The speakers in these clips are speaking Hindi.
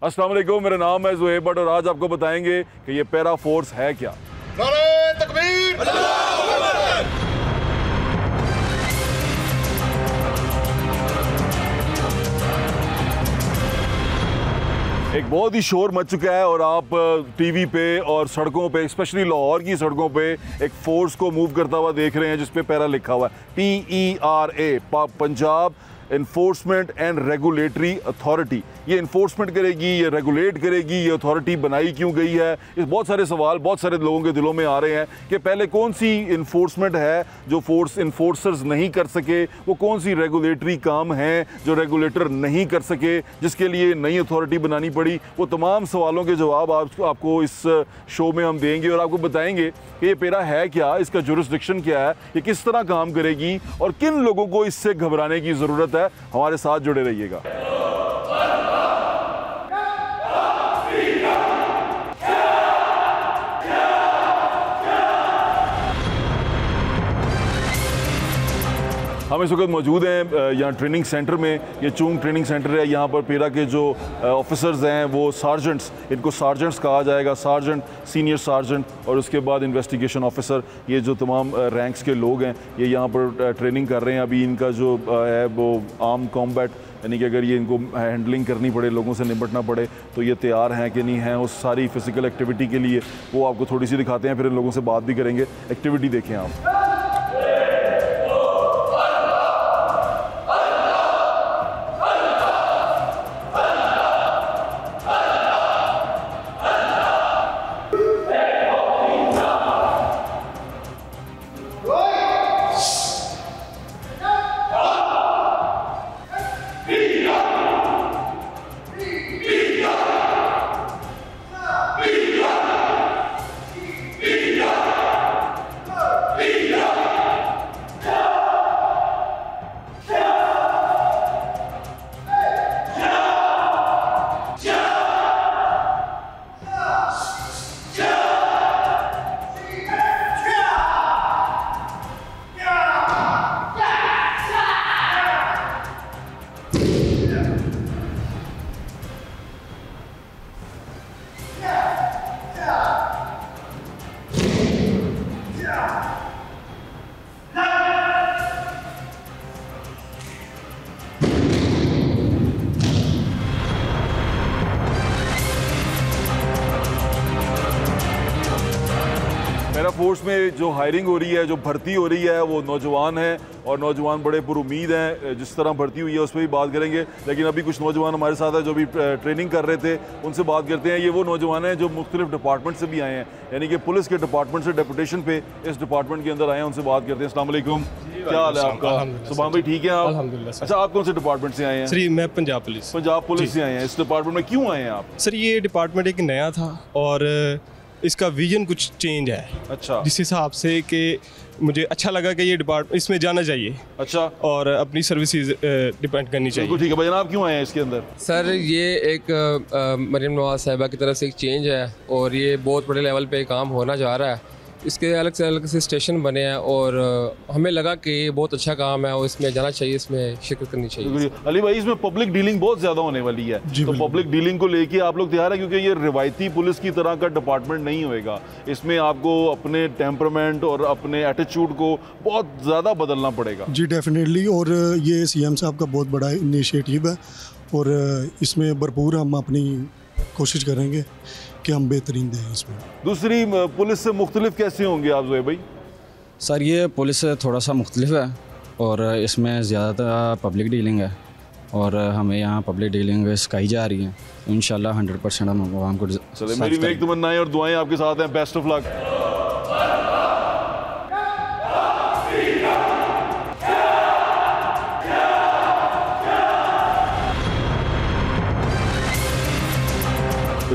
अस्सलाम वालेकुम, मेरा नाम है ज़ुहैब भट्ट और आज आपको बताएंगे कि ये पैरा फोर्स है क्या। नारे तकबीर, अल्लाहू अकबर। एक बहुत ही शोर मच चुका है और आप टीवी पे और सड़कों पे, स्पेशली लाहौर की सड़कों पे एक फोर्स को मूव करता हुआ देख रहे हैं जिस पे पैरा लिखा हुआ है PERA, Punjab enforcement and regulatory authority. ये इन्फोर्समेंट करेगी, ये रेगुलेट करेगी, ये अथॉरिटी बनाई क्यों गई है? इस बहुत सारे सवाल बहुत सारे लोगों के दिलों में आ रहे हैं कि पहले कौन सी इन्फोर्समेंट है जो फोर्स इन्फोर्सर्स नहीं कर सके, वो कौन सी रेगुलेटरी काम है जो रेगुलेटर नहीं कर सके, जिसके लिए नई अथॉरिटी बनानी पड़ी। वो तमाम सवालों के जवाब आपको इस शो में हम देंगे और आपको बताएंगे कि ये पैरा है क्या, इसका जुरिस्डिक्शन क्या है, ये किस तरह काम करेगी और किन लोगों को इससे घबराने की ज़रूरत है। हमारे साथ जुड़े रहिएगा। हम इस वक्त मौजूद हैं यहाँ ट्रेनिंग सेंटर में। ये चूंग ट्रेनिंग सेंटर है। यहाँ पर पैरा के जो ऑफिसर्स हैं वो सार्जेंट्स, इनको सार्जेंट्स कहा जाएगा, सार्जेंट, सीनियर सार्जेंट और उसके बाद इन्वेस्टिगेशन ऑफिसर। ये जो तमाम रैंक्स के लोग हैं ये यहाँ पर ट्रेनिंग कर रहे हैं। अभी इनका जो है वो आर्म कॉम्बैट, यानी कि अगर ये इनको हैंडलिंग करनी पड़े, लोगों से निपटना पड़े तो ये तैयार हैं कि नहीं हैं उस सारी फिज़िकल एक्टिविटी के लिए। वो आपको थोड़ी सी दिखाते हैं, फिर इन लोगों से बात भी करेंगे। एक्टिविटी देखें आप। पैरा फोर्स में जो हायरिंग हो रही है, जो भर्ती हो रही है, वो नौजवान हैं और नौजवान बड़े पुरुमीद हैं। जिस तरह भर्ती हुई है उस पर भी बात करेंगे, लेकिन अभी कुछ नौजवान हमारे साथ हैं जो भी ट्रेनिंग कर रहे थे, उनसे बात करते हैं। ये वो नौजवान हैं जो मुख्तलिफ डिपार्टमेंट से भी आए हैं, यानी कि पुलिस के डिपार्टमेंट से डेपुटेशन पे इस डिपार्टमेंट के अंदर आए हैं। उनसे बात करते हैं। अस्सलाम वालेकुम, क्या हाल है आपका? सुभान भाई ठीक है आप? अल्हम्दुलिल्लाह। अच्छा, आप कौन से डिपार्टमेंट से आए हैं? सर मैं पंजाब पुलिस से आए हैं। इस डिपार्टमेंट में क्यों आए हैं आप? सर ये डिपार्टमेंट एक नया था और इसका विजन कुछ चेंज है। अच्छा, जिस हिसाब से कि मुझे अच्छा लगा कि ये डिपार्टमेंट इसमें जाना चाहिए। अच्छा, और अपनी सर्विसेज डिपेंड करनी चाहिए। ठीक है भाई, आप क्यों आए हैं इसके अंदर? सर ये एक मरीम नवाज साहिबा की तरफ से एक चेंज है और ये बहुत बड़े लेवल पे काम होना जा रहा है। इसके अलग से स्टेशन बने हैं और हमें लगा कि ये बहुत अच्छा काम है और इसमें जाना चाहिए, इसमें शिरकत करनी चाहिए। अली भाई, इसमें पब्लिक डीलिंग बहुत ज़्यादा होने वाली है, तो पब्लिक डीलिंग को लेके आप लोग तैयार हैं? क्योंकि ये रिवायती पुलिस की तरह का डिपार्टमेंट नहीं होएगा। इसमें आपको अपने टेम्परामेंट और अपने एटीट्यूड को बहुत ज़्यादा बदलना पड़ेगा। जी डेफिनेटली, और ये सीएम साहब का बहुत बड़ा इनिशिएटिव है और इसमें भरपूर हम अपनी कोशिश करेंगे कि हम बेहतरीन दें इसमें। दूसरी, पुलिस से मुख्तलिफ कैसे होंगे आप ज़ुहैब भाई? सर ये पुलिस से थोड़ा सा मुख्तलिफ है और इसमें ज़्यादातर पब्लिक डीलिंग है और हमें यहाँ पब्लिक डीलिंग सिखाई जा रही है। इंशाल्लाह 100% हम आवाम को। चलिए, मेरी नेक तमन्नाएं और दुआएं आपके साथ हैं। Best of luck.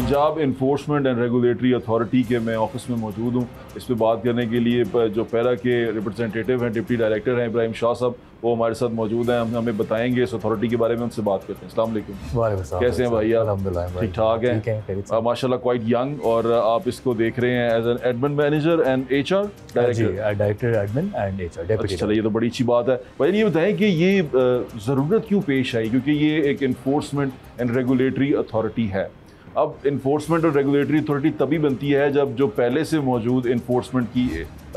Punjab enforcement and regulatory authority के मैं ऑफिस में मौजूद हूँ। इस पर बात करने के लिए जो पैरा के रिप्रेजेंटेटिव हैं, डिप्टी डायरेक्टर हैं इब्राहिम शाह साहब, वो हमारे साथ मौजूद हैं। हम हमें बताएंगे इस अथॉरिटी के बारे में, उनसे बात करते हैं। अस्सलाम वालेकुम। कैसे हैं भाई? अल्हम्दुलिल्लाह ठीक ठाक हैं माशाल्लाह, क्वाइट यंग, और आप इसको देख रहे हैं as an admin manager and HR director admin and HR deputy. चलो ये तो बड़ी अच्छी बात है। भाई ये बताएं कि ये ज़रूरत क्यों पेश आई, क्योंकि ये एक इन्फोर्समेंट एंड रेगुलेटरी अथॉरिटी है। अब इन्फोर्समेंट और रेगुलेटरी अथॉरिटी तभी बनती है जब जो पहले से मौजूद इन्फोर्समेंट की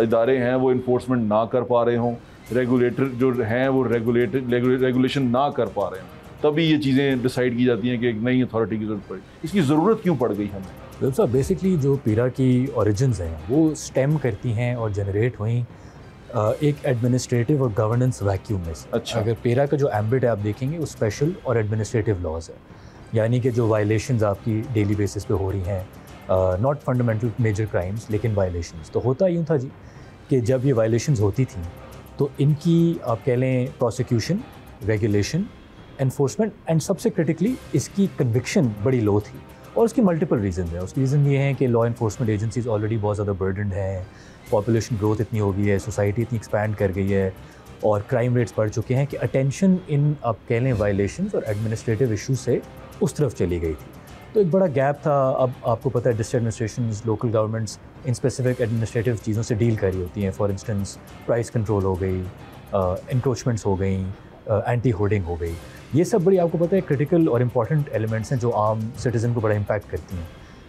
इदारे हैं वो इन्फोर्समेंट ना कर पा रहे हों, रेगुलेटर जो हैं वो रेगुलेशन ना कर पा रहे हों, तभी ये चीज़ें डिसाइड की जाती हैं कि एक नई अथॉरिटी की ज़रूरत पड़ी। इसकी ज़रूरत क्यों पड़ गई हमें? साहब बेसिकली जो पीरा की ओरिजिन्स हैं वो स्टेम करती हैं और जनरेट हुई एक एडमिनिस्ट्रेटिव और गवर्नेंस वैक्यूम में से। अच्छा। अगर पीरा का जो एम्बिट है आप देखेंगे वो स्पेशल और एडमिनिस्ट्रेटिव लॉज है, यानी कि जो वायलेशंस आपकी डेली बेसिस पे हो रही हैं, नॉट फंडामेंटल मेजर क्राइम्स लेकिन वायलेशंस। तो होता यूँ था जी कि जब ये वायलेशंस होती थी तो इनकी आप कह लें प्रोसिक्यूशन, रेगुलेशन, एनफोर्समेंट एंड सबसे क्रिटिकली इसकी कन्विक्शन बड़ी लो थी। और उसकी मल्टीपल रीज़न है। उसकी रीज़न ये है कि लॉ इन्फोर्समेंट एजेंसीज ऑलरेडी बहुत ज़्यादा बर्डनड हैं, पॉपुलेशन ग्रोथ इतनी हो गई है, सोसाइटी इतनी एक्सपैंड कर गई है और क्राइम रेट्स बढ़ चुके हैं कि अटेंशन इन आप कह लें वायलेशंस और एडमिनिस्ट्रेटिव इशू से उस तरफ चली गई थी। तो एक बड़ा गैप था। अब आपको पता है district administrations, local governments in specific administrative चीज़ों से डील कर रही होती हैं। फॉर इंस्टेंस प्राइस कंट्रोल हो गई, इंक्रोचमेंट्स हो गई, एंटी होर्डिंग हो गई। ये सब बड़ी आपको पता है क्रिटिकल और इम्पॉर्टेंट एलिमेंट्स हैं जो आम सिटीज़न को बड़ा इम्पैक्ट करती हैं।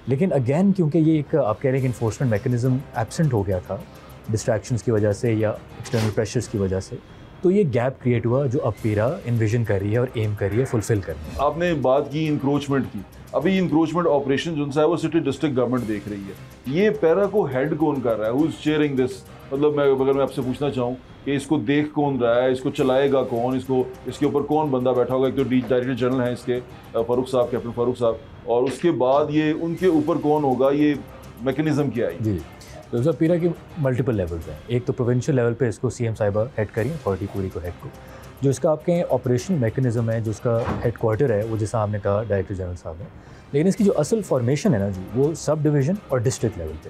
लेकिन अगेन क्योंकि ये एक आप कह रहे हैं कि इन्फोर्समेंट मैकेनिज़्म एब्सेंट हो गया था डिस्ट्रैक्शंस की वजह से या एक्सटर्नल प्रेशर्स की वजह से, तो ये गैप क्रिएट हुआ जो अब पीरा इन्विजन कर रही है और एम कर रही है फुलफिल करने। आपने बात की इंक्रोचमेंट की, अभी इंक्रोचमेंट ऑपरेशन जो है वो सिटी डिस्ट्रिक्ट गवर्नमेंट देख रही है। ये पैरा को हेड कौन कर रहा है? Who is chairing this? मतलब अगर मैं आपसे पूछना चाहूँ कि इसको देख कौन रहा है, इसको चलाएगा कौन, इसके ऊपर कौन बंदा बैठा होगा? एक तो डायरेक्टर जनरल हैं इसके फारूक साहब, कैप्टन फारूक साहब, और उसके बाद ये उनके ऊपर कौन होगा? ये मैकेनिज्म क्या है? जी, तो सर पीरा के मल्टीपल लेवल्स हैं। एक तो प्रोविंशियल लेवल पे इसको CM साहिबा हेड करी, अथॉरिटी पूरी को हेड को। जो इसका आपके ऑपरेशनल मैकेनिज्म है, जो इसका हेड क्वार्टर है, वो जैसा आपने कहा डायरेक्टर जनरल साहब है। लेकिन इसकी जो असल फॉर्मेशन है ना जी, वो सब डिवीज़न और डिस्ट्रिक्ट लेवल पे।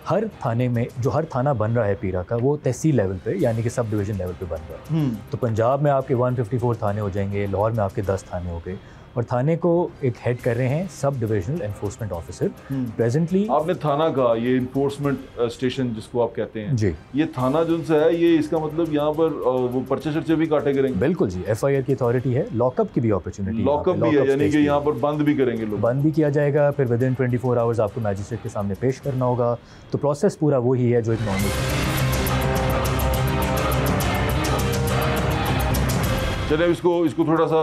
हर थाने में जो हर थाना बन रहा है पीरा का, वो तहसील लेवल पे यानी कि सब डिवीज़न लेवल पे बन रहा है। तो पंजाब में आपके 154 थाने हो जाएंगे, लाहौर में आपके 10 थाने हो गए, और थाने को एक हेड कर रहे हैं sub divisional enforcement officer. Presently आपने थाना का ये इन्फोर्समेंट स्टेशन जिसको आप कहते हैं जी, ये थाना जो है ये इसका मतलब यहाँ पर वो पर्चे शर्चे भी काटे करेंगे? बिल्कुल जी, FIR की अथॉरिटी है, लॉकअप की भी अपॉर्चुनिटी, लॉकअप भी है, यानी कि यहाँ पर बंद भी करेंगे लोग? बंद भी किया जाएगा, फिर विद इन 24 आवर्स आपको मैजिस्ट्रेट के सामने पेश करना होगा। तो प्रोसेस पूरा वही है जो एक नॉर्मल। चलिए इसको थोड़ा सा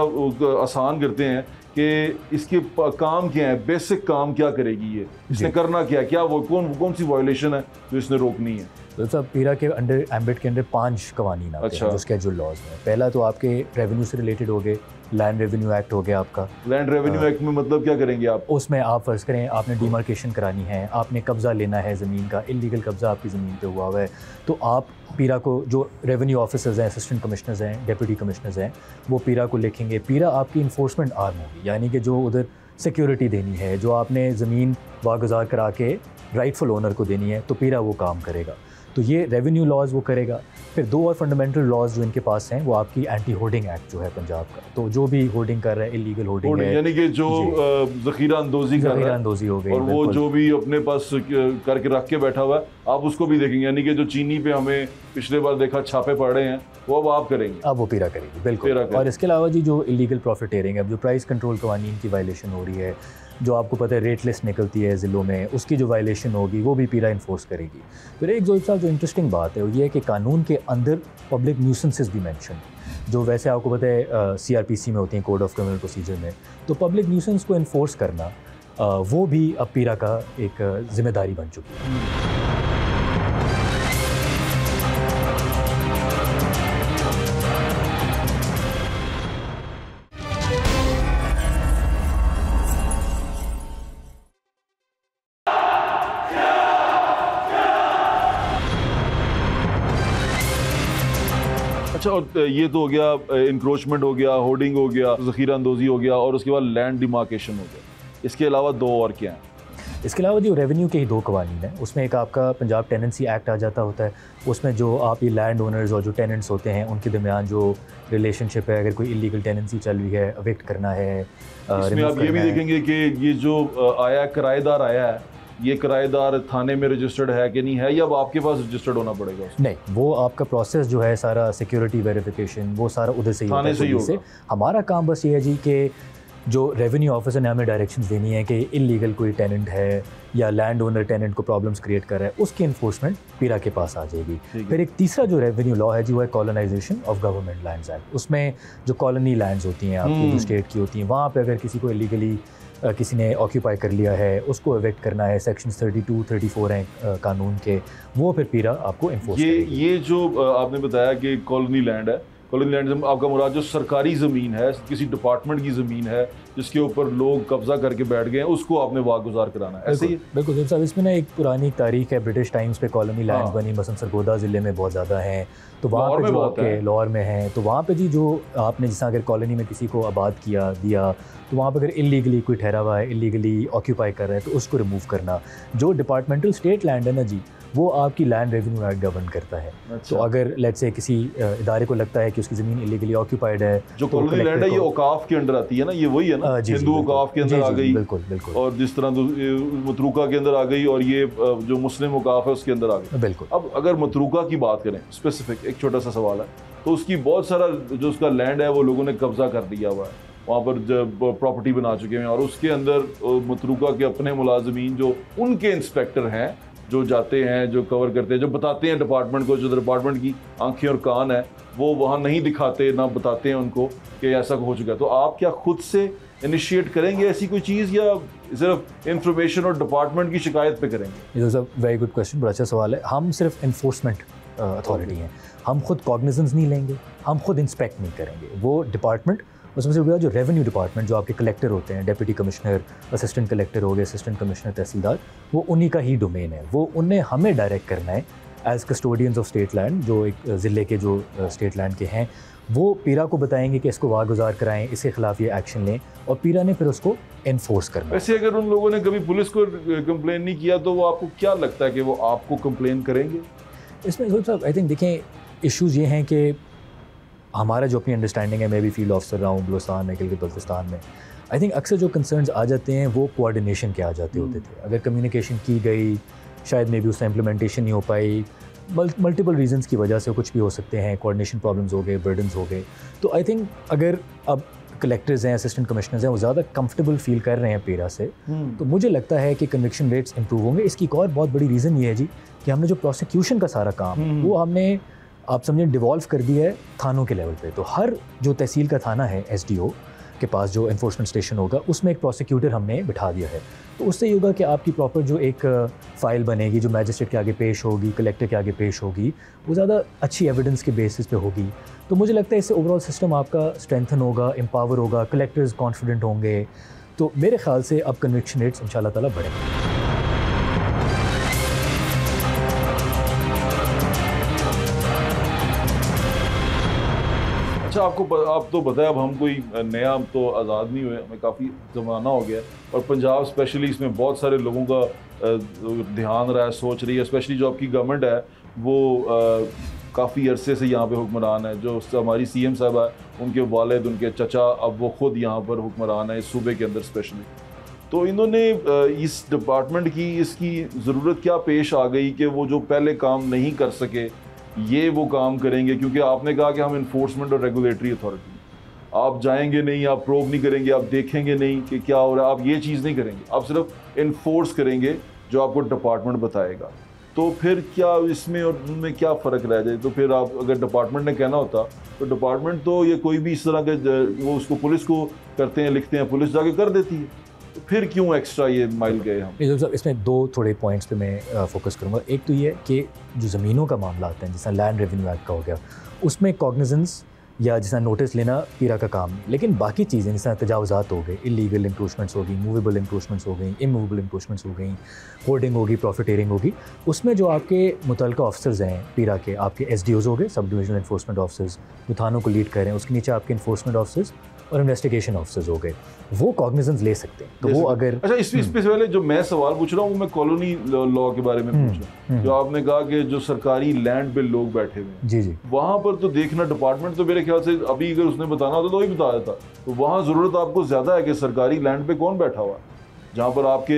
आसान करते हैं कि इसके काम क्या है, बेसिक काम क्या करेगी ये, इसने करना क्या वो कौन सी वायलेशन है जो इसने रोकनी है? तो सब पीरा के अंडर एम्बिट के अंदर 5 कवानीन आते हैं जो स्केड्यूल लॉज में। पहला तो आपके रेवेन्यू से रिलेटेड हो गए, लैंड रेवेन्यू एक्ट हो गया आपका। लैंड रेवेन्यू एक्ट में मतलब क्या करेंगे आप? उसमें आप फर्ज करें आपने डिमार्केशन करानी है, आपने कब्ज़ा लेना है ज़मीन का, इलीगल कब्ज़ा आपकी ज़मीन पे हुआ है, तो आप पीरा को जो रेवेन्यू ऑफिसर्स हैं, असिस्टेंट कमिश्नर्स हैं, डिप्टी कमिश्नर्स हैं, वो पीरा को लिखेंगे। पीरा आपकी इन्फोर्समेंट आर्म होगी, यानी कि जो उधर सिक्योरिटी देनी है, जो आपने ज़मीन वागुज़ार करा के राइटफुल ओनर को देनी है, तो पीरा वो काम करेगा। तो ये रेवेन्यू लॉज वो करेगा। फिर 2 और फंडामेंटल लॉज जो इनके पास हैं वो आपकी एंटी होर्डिंग एक्ट जो है पंजाब का, तो जो भी होर्डिंग कर रहा है इलीगल होर्डिंग है, यानी कि जो ज़ख़ीरा अंदोज़ी हो गई, और वो जो भी अपने पास करके रख के बैठा हुआ है आप उसको भी देखेंगे। यानी कि जो चीनी पे हमें पिछले बार देखा छापे पड़े हैं वो अब आप करेंगे? अब वो पीरा करेगी, बिल्कुल। और इसके अलावा जी जो इलीगल प्रॉफिटेरिंग है, जो प्राइस कंट्रोल कवानीन की वायलेशन हो रही है, जो आपको पता है रेट लिस्ट निकलती है ज़िलों में, उसकी जो वायलेशन होगी वो भी पीरा इन्फोर्स करेगी। फिर एक जो इंटरेस्टिंग बात है वो ये है कि कानून के अंदर पब्लिक न्यूसेंसेस भी मेंशन, जो वैसे आपको पता है CRPC में होती हैं, कोड ऑफ क्रिमिनल प्रोसीजर में, तो पब्लिक न्यूसेंस को इन्फोर्स करना वो भी अब पीरा का एक जिम्मेदारी बन चुकी है। अच्छा, और ये तो हो गया इंक्रोचमेंट हो गया, होर्डिंग हो गया, ज़ख़ीरा अंदोज़ी हो गया, और उसके बाद लैंड डिमार्केशन हो गया। इसके अलावा 2 और क्या हैं? इसके अलावा जो रेवेन्यू के ही 2 कवानीन हैं, उसमें एक आपका पंजाब टेनेंसी एक्ट आ जाता होता है, उसमें जो आप ये लैंड ओनर्स और जो टेनेंट्स होते हैं उनके दरमियान जो रिलेशनशिप है, अगर कोई इलीगल टेनेंसी चल रही है, अविक्ट करना है, इसमें आप ये भी देखेंगे कि ये जो आया किराएदार आया है, ये किराएदार थाने में रजिस्टर्ड है कि नहीं है, या अब आपके पास रजिस्टर्ड होना पड़ेगा? नहीं, वो आपका प्रोसेस जो है सारा सिक्योरिटी वेरिफिकेशन वो सारा उधर से ही थाने से ही होगा। हमारा काम बस ये है जी कि जो रेवेन्यू ऑफिसर ने हमें डायरेक्शंस देनी है कि इलीगल कोई टेनेंट है या लैंड ओनर टेनेंट को प्रॉब्लम्स क्रिएट कर रहा है, उसकी इन्फोर्समेंट पीरा के पास आ जाएगी। फिर एक तीसरा जो रेवेन्यू लॉ है जी वो है colonization of government lands act. उसमें जो कॉलोनी लैंड्स होती हैं आपकी जो स्टेट की होती हैं, वहाँ पे अगर किसी को इलीगली किसी ने ऑक्यूपाई कर लिया है, उसको एविक्ट करना है, सेक्शन 32, 34 हैं कानून के, वो फिर पीरा आपको इन्फोर्स करेगी। ये जो आपने बताया कि कॉलोनी लैंड है, कॉलोनी लैंड से आपका मुराद जो सरकारी ज़मीन है, किसी डिपार्टमेंट की ज़मीन है जिसके ऊपर लोग कब्जा करके बैठ गए हैं, उसको आपने वागुजार कराना है, ऐसे ही? बिल्कुल साहब, इसमें ना एक पुरानी तारीख है, ब्रिटिश टाइम्स पे कॉलोनी लैंड बनी, मसलन सरगोदा ज़िले में बहुत ज़्यादा हैं, तो वहाँ पे जो आपके लाहौर में हैं, तो वहाँ पे जी जो आपने जैसा अगर कॉलोनी में किसी को आबाद किया दिया, तो वहाँ पे अगर इलीगली कोई ठहरा हुआ है, इलीगली ऑक्यूपाई कर रहा है, तो उसको रिमूव करना। जो डिपार्टमेंटल स्टेट लैंड है ना जी, वो आपकी लैंड रेवेन्यू एक्ट गवर्न करता है। तो अगर लेट्स से किसी इदारे को लगता है कि उसकी ज़मीन इलीगली ऑक्यूपाइड है, जो कॉलोनी लैंड है ये औकाफ के अंडर आती है ना, ये वही है ना, हिंदू औकाफ के अंदर आ गई, बिल्कुल बिल्कुल, और जिस तरह मतरूका के अंदर आ गई, और ये जो मुस्लिम औकाफ है उसके अंदर आ गई, बिल्कुल। अब अगर मतरूका की बात करें स्पेसिफिक, एक छोटा सा सवाल है, तो उसकी बहुत सारा जो उसका लैंड है वो लोगों ने कब्जा कर दिया हुआ है, वहाँ पर जब प्रॉपर्टी बना चुके हैं, और उसके अंदर मतरूका के अपने मुलाजमीन जो उनके इंस्पेक्टर हैं, जो जाते हैं, जो कवर करते हैं, जो बताते हैं डिपार्टमेंट को, जो डिपार्टमेंट की आंखें और कान है, वो वहाँ नहीं दिखाते, ना बताते हैं उनको कि ऐसा हो चुका है। तो आप क्या खुद से इनिशिएट करेंगे ऐसी कोई चीज़, या सिर्फ इंफॉर्मेशन और डिपार्टमेंट की शिकायत पे करेंगे? It is a very good question, बड़ा अच्छा सवाल है। हम सिर्फ इन्फोर्समेंट अथॉरिटी हैं, हम खुद कॉग्निजेंस नहीं लेंगे, हम खुद इंस्पेक्ट नहीं करेंगे। वो डिपार्टमेंट, उसमें से जो रेवेन्यू डिपार्टमेंट, जो आपके कलेक्टर होते हैं, डिप्टी कमिश्नर, असिस्टेंट कलेक्टर हो गए, असिस्टेंट कमिश्नर, तहसीलदार, वो उन्हीं का ही डोमेन है। वो उन्हें हमें डायरेक्ट करना है as custodians of state land, जो एक ज़िले के जो स्टेट लैंड के हैं, वो पीरा को बताएंगे कि इसको वागुजार कराएं, इसके खिलाफ ये एक्शन लें, और पीरा ने फिर उसको इन्फोर्स करना। वैसे अगर उन लोगों ने कभी पुलिस को कंप्लेन नहीं किया, तो वो आपको क्या लगता है कि वो आपको कंप्लेन करेंगे? इसमें आई थिंक देखें, इश्यूज़ ये हैं कि हमारा जो अपनी अंडरस्टैंडिंग है, मैं भी फील्ड ऑफिसर रहा हूँ बलूचिस्तान में, गिलगित बल्तिस्तान में, आई थिंक अक्सर जो कंसर्न्स आ जाते हैं वो कोऑर्डिनेशन के आ जाते होते थे। अगर कम्युनिकेशन की गई, शायद मे भी उसका इम्प्लीमेंटेशन नहीं हो पाई, मल्टीपल रीजंस की वजह से कुछ भी हो सकते हैं, कोऑर्डिनेशन प्रॉब्लम्स हो गए, बर्डन्स हो गए। तो आई थिंक अगर अब कलेक्टर्स हैं, असिस्टेंट कमिश्नर्स हैं, वो ज़्यादा कंफर्टेबल फील कर रहे हैं पीरा से, तो मुझे लगता है कि कन्विक्शन रेट्स इंप्रूव होंगे। इसकी एक और बहुत बड़ी रीज़न ये है जी कि हमने जो प्रोसिक्यूशन का सारा काम वो हमने, आप समझे, डिवॉल्व कर दिया है थानों के लेवल पे। तो हर जो तहसील का थाना है, SDO के पास जो इन्फोर्समेंट स्टेशन होगा, उसमें एक प्रोसिक्यूटर हमने बिठा दिया है। तो उससे ये होगा कि आपकी प्रॉपर जो एक फ़ाइल बनेगी, जो मैजिस्ट्रेट के आगे पेश होगी, कलेक्टर के आगे पेश होगी, वो ज़्यादा अच्छी एविडेंस के बेसिस पे होगी। तो मुझे लगता है इससे ओवरऑल सिस्टम आपका स्ट्रेंथन होगा, एम्पावर होगा, कलेक्टर्स कॉन्फिडेंट होंगे। तो मेरे ख्याल से अब कन्विक्शन रेट्स इंशाल्लाह ताला बढ़ेंगे। अच्छा, आप तो बताया, अब हम कोई नया तो आज़ाद नहीं हुए, हमें काफ़ी ज़माना हो गया, और पंजाब स्पेशली इसमें बहुत सारे लोगों का ध्यान रहा है, सोच रही है, स्पेशली जो आपकी गवर्नमेंट है वो काफ़ी अरसे से यहाँ पे हुक्मरान है। जो हमारी CM साहब है, उनके वालिद, उनके चचा, अब वो ख़ुद यहाँ पर हुक्मरान है इस सूबे के अंदर स्पेशली। तो इन्होंने इस डिपार्टमेंट की, इसकी ज़रूरत क्या पेश आ गई कि वो जो पहले काम नहीं कर सके ये वो काम करेंगे? क्योंकि आपने कहा कि हम इन्फोर्समेंट और रेगुलेटरी अथॉरिटी, आप जाएंगे नहीं, आप प्रोब नहीं करेंगे, आप देखेंगे नहीं कि क्या हो रहा है, आप ये चीज़ नहीं करेंगे, आप सिर्फ इन्फोर्स करेंगे जो आपको डिपार्टमेंट बताएगा। तो फिर क्या इसमें और उनमें क्या फ़र्क रह जाए? तो फिर आप, अगर डिपार्टमेंट ने कहना होता, तो डिपार्टमेंट तो ये कोई भी इस तरह के वो उसको पुलिस को करते हैं, लिखते हैं, पुलिस जाके कर देती है, तो फिर क्यों एक्स्ट्रा ये माइल गए हम? इसमें दो थोड़े पॉइंट्स पे मैं फोकस करूँगा। एक तो ये कि जो ज़मीनों का मामला आता है, जैसा लैंड रेवेन्यू एक्ट का हो गया, उसमें कॉग्निजेंस या जैसा नोटिस लेना पीरा का काम नहीं, लेकिन बाकी चीज़ें जैसा तजावज़ात हो गए, इलीगल इंक्रोचमेंट्स हो गई, मूवेबल इंक्रोचमेंट्स हो गई, इमूवेबल इंक्रोचमेंट्स हो गई, होर्डिंग होगी, प्रॉफिटेरिंग होगी, उसमें जो आपके मुतल्लिका ऑफिसर्स हैं पीरा के, आपके SDOs हो गए, सब डिविजनल इन्फोर्समेंट ऑफिसर्स, जो थानों को लीड कर रहे हैं, उसके नीचे आपके इन्फोर्समेंट ऑफिसर्स और इन्वेस्टिगेशन ऑफिसर्स हो गए, वो कॉग्निजेंस ले सकते हैं। तो वो अगर अच्छा, इस पे पहले जो मैं सवाल पूछ रहा हूँ वो मैं कॉलोनी लॉ के बारे में पूछ रहा हूँ। जो आपने कहा कि जो सरकारी लैंड पे लोग बैठे हुए, जी जी, वहाँ पर तो देखना डिपार्टमेंट तो मेरे ख्याल से अभी अगर उसने बताना होता तो वही बता देता। तो वहाँ ज़रूरत आपको ज़्यादा है कि सरकारी लैंड पे कौन बैठा हुआ है, जहाँ पर आपके